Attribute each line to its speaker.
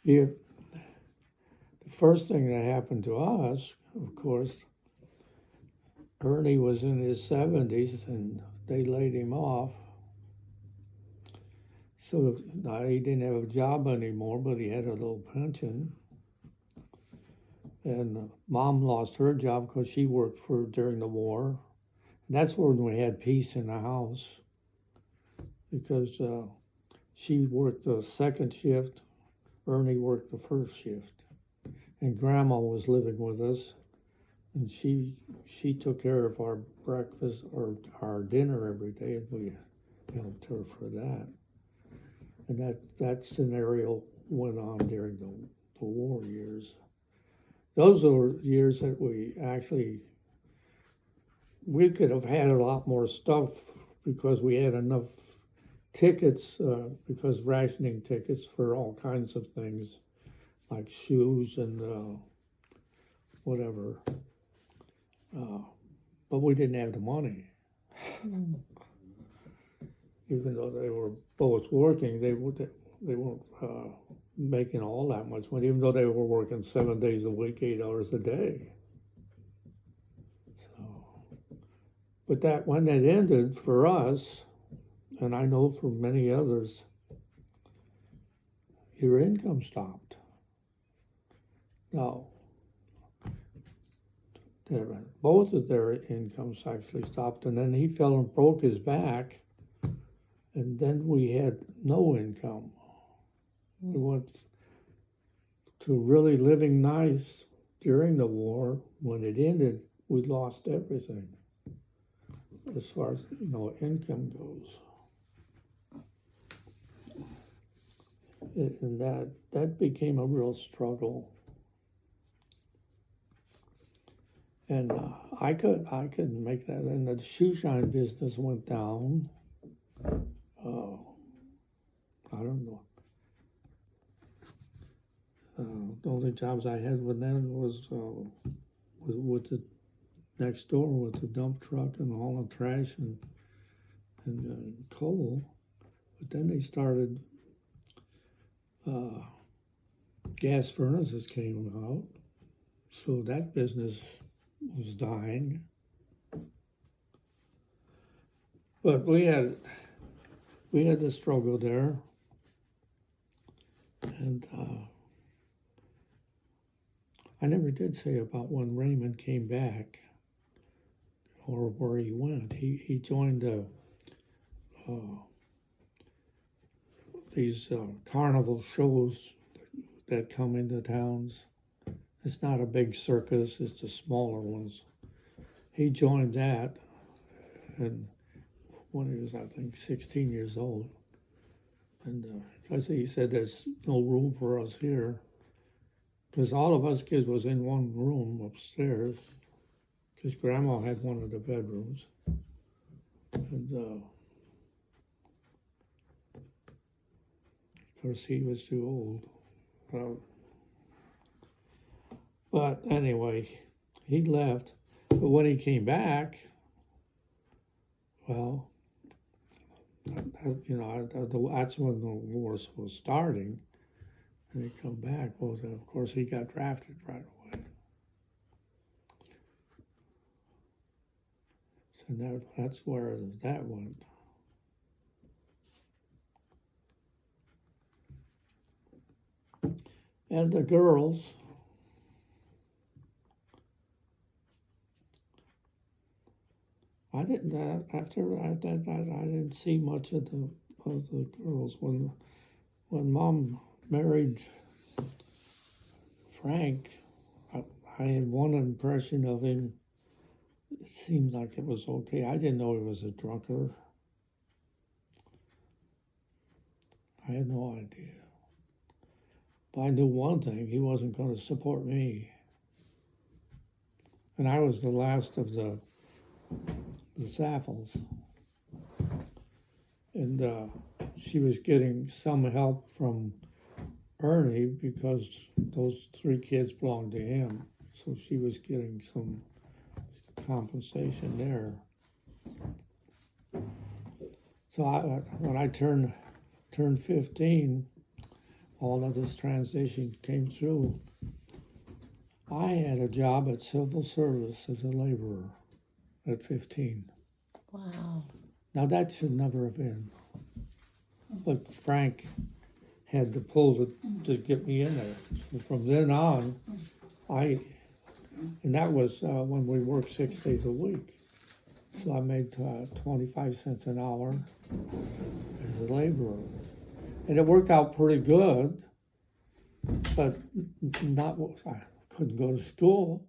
Speaker 1: You, the first thing that happened to us, of course, Ernie was in his 70s and they laid him off. So he didn't have a job anymore, but he had a little pension. And Mom lost her job because she worked for during the war. And that's when we had peace in the house because she worked the second shift, Ernie worked the first shift, and Grandma was living with us, and she took care of our breakfast or our dinner every day, and we helped her for that. And that scenario went on during the war years. Those were years that we could have had a lot more stuff because we had enough tickets, because rationing tickets for all kinds of things like shoes and whatever. But we didn't have the money. Even though they were both working, they weren't making all that much money, even though they were working 7 days a week, 8 hours a day. So, but that when it ended for us, and I know for many others, your income stopped. No, both of their incomes actually stopped, and then he fell and broke his back, and then we had no income. We went to really living nice during the war. When it ended, we lost everything as far as income goes. And that became a real struggle. And I couldn't make that. And the shoe shine business went down. I don't know. The only jobs I had with them was with the next door with the dump truck and hauling trash and coal. But then they started, gas furnaces came out, so that business was dying. But we had the struggle there, and I never did say about when Raymond came back or where he went. He joined these carnival shows that come into towns. It's not a big circus, it's the smaller ones. He joined that, and when he was, I think, 16 years old. And because he said there's no room for us here, because all of us kids was in one room upstairs, because Grandma had one of the bedrooms. And of course he was too old. But anyway, he left. But when he came back, well, that's when the war was starting. And he come back. Well, of course, he got drafted right away. So that's where that went. And the girls, I didn't. After that, I didn't see much of the girls when Mom married Frank. I had one impression of him. It seemed like it was okay. I didn't know he was a drunkard. I had no idea. But I knew one thing: he wasn't going to support me. And I was the last of the Saffels. And she was getting some help from Ernie because those 3 kids belonged to him. So she was getting some compensation there. So when I turned 15, all of this transition came through, I had a job at civil service as a laborer at 15.
Speaker 2: Wow.
Speaker 1: Now that should never have been. But Frank had to pull to get me in there. So from then on, and that was when we worked 6 days a week. So I made 25 cents an hour as a laborer. And it worked out pretty good, but I couldn't go to school.